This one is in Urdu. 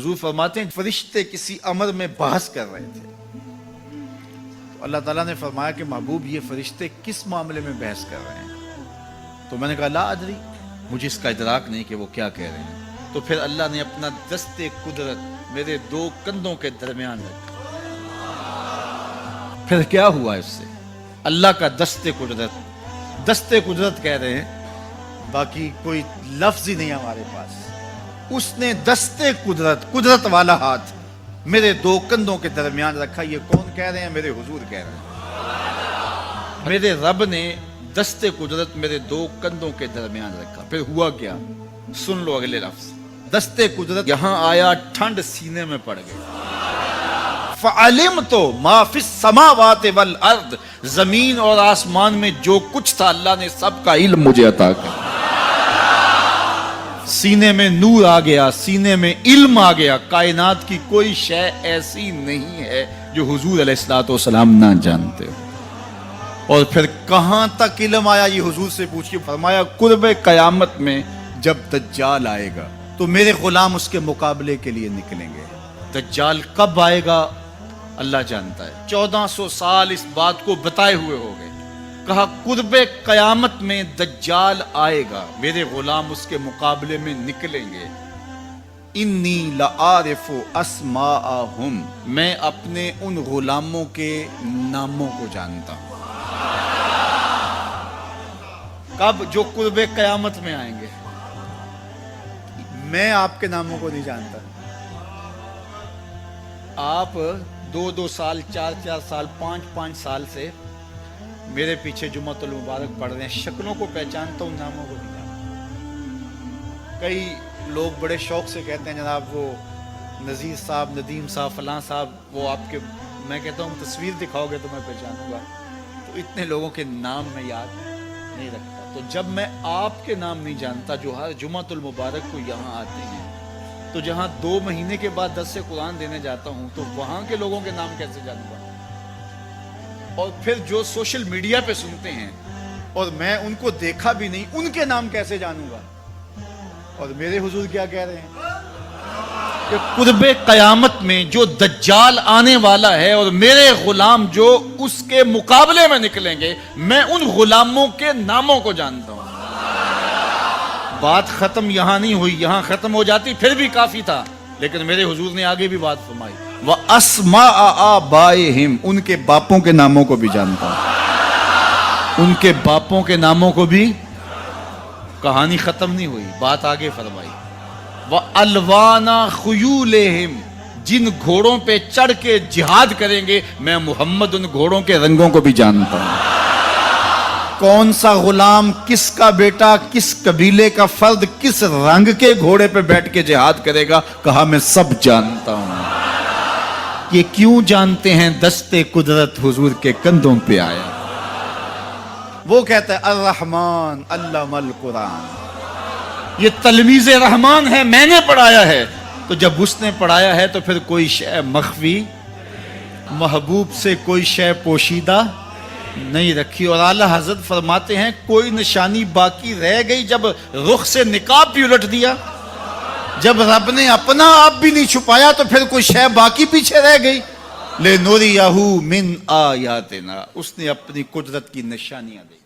حضور فرماتے ہیں فرشتے کسی امر میں بحث کر رہے تھے، تو اللہ تعالیٰ نے فرمایا کہ محبوب یہ فرشتے کس معاملے میں بحث کر رہے ہیں؟ تو میں نے کہا لا ادری، مجھے اس کا ادراک نہیں کہ وہ کیا کہہ رہے ہیں۔ تو پھر اللہ نے اپنا دست قدرت میرے دو کندھوں کے درمیان رکھا۔ پھر کیا ہوا اس سے؟ اللہ کا دست قدرت کہہ رہے ہیں، باقی کوئی لفظ ہی نہیں ہمارے پاس۔ اس نے دست قدرت والا ہاتھ میرے دو کندھوں کے درمیان رکھا۔ یہ کون کہہ رہے ہیں؟ میرے حضور کہہ رہے ہیں۔ میرے رب نے دست قدرت میرے دو کندھوں کے درمیان رکھا۔ پھر ہوا کیا؟ سن لو اگلے لفظ۔ دست قدرت یہاں آیا، ٹھنڈ سینے میں پڑ گئی۔ فَعَلِمْتُ مَا فِي السَّمَاوَاتِ وَالْأَرْضِ، زمین اور آسمان میں جو کچھ تھا اللہ نے سب کا علم مجھے عطا کیا۔ سینے میں نور آ گیا، سینے میں علم آ گیا۔ کائنات کی کوئی شے ایسی نہیں ہے جو حضور علیہ الصلوۃ والسلام نہ جانتے ہو۔ اور پھر کہاں تک علم آیا یہ حضور سے پوچھیے۔ فرمایا قرب قیامت میں جب دجال آئے گا تو میرے غلام اس کے مقابلے کے لیے نکلیں گے۔ دجال کب آئے گا اللہ جانتا ہے۔ 1400 سال اس بات کو بتائے ہوئے ہو گئے۔ کہا قرب قیامت میں دجال آئے گا، میرے غلام اس کے مقابلے میں نکلیں گے۔ انی لعارف اسماءہم، میں اپنے ان غلاموں کے ناموں کو جانتا ہوں۔ کب؟ جو قرب قیامت میں آئیں گے۔ میں آپ کے ناموں کو نہیں جانتا۔ آپ 2 سال 4 سال 5 سال سے میرے پیچھے جمعۃ المبارک پڑھ رہے ہیں، شکلوں کو پہچانتا ہوں، ناموں کو نہیں جانتا۔ کئی لوگ بڑے شوق سے کہتے ہیں جناب وہ نذیر صاحب، ندیم صاحب، فلاں صاحب، وہ آپ کے، میں کہتا ہوں تصویر دکھاؤ گے تو میں پہچانوں گا۔ تو اتنے لوگوں کے نام میں یاد نہیں رکھتا۔ تو جب میں آپ کے نام نہیں جانتا جو ہر جمعۃ المبارک کو یہاں آتے ہیں، تو جہاں 2 مہینے کے بعد 10 سے قرآن دینے جاتا ہوں تو وہاں کے لوگوں کے نام کیسے جانوں گا؟ اور پھر جو سوشل میڈیا پہ سنتے ہیں اور میں ان کو دیکھا بھی نہیں، ان کے نام کیسے جانوں گا؟ اور میرے حضور کیا کہہ رہے ہیں کہ قرب قیامت میں جو دجال آنے والا ہے اور میرے غلام جو اس کے مقابلے میں نکلیں گے، میں ان غلاموں کے ناموں کو جانتا ہوں۔ بات ختم یہاں نہیں ہوئی، یہاں ختم ہو جاتی پھر بھی کافی تھا، لیکن میرے حضور نے آگے بھی بات فرمائی۔ وَأَسْمَاءَ آبَائِهِمْ، ان کے باپوں کے ناموں کو بھی جانتا ہوں۔ ان کے باپوں کے ناموں کو بھی۔ کہانی ختم نہیں ہوئی، بات آگے فرمائی۔ وَأَلْوَانَ خُيُولِهِمْ، جن گھوڑوں پہ چڑھ کے جہاد کریں گے میں محمد ان گھوڑوں کے رنگوں کو بھی جانتا ہوں۔ کون سا غلام، کس کا بیٹا، کس قبیلے کا فرد کس رنگ کے گھوڑے پہ بیٹھ کے جہاد کرے گا، کہا میں سب جانتا ہوں۔ یہ کیوں جانتے ہیں؟ دست قدرت حضور کے کندھوں پہ آیا۔ وہ کہتا ہے الرحمن علم القرآن، یہ تلمیذ رحمان ہے، میں نے پڑھایا ہے۔ تو جب اس نے پڑھایا ہے تو پھر کوئی شے مخفی، محبوب سے کوئی شے پوشیدہ نہیں رکھی۔ اور اعلیٰ حضرت فرماتے ہیں کوئی نشانی باقی رہ گئی جب رخ سے نقاب بھی الٹ دیا، جب رب نے اپنا آپ بھی نہیں چھپایا تو پھر کوئی شے باقی پیچھے رہ گئی۔ لِنُرِيَهُ مِنْ آیاتنا، اس نے اپنی قدرت کی نشانیاں دی۔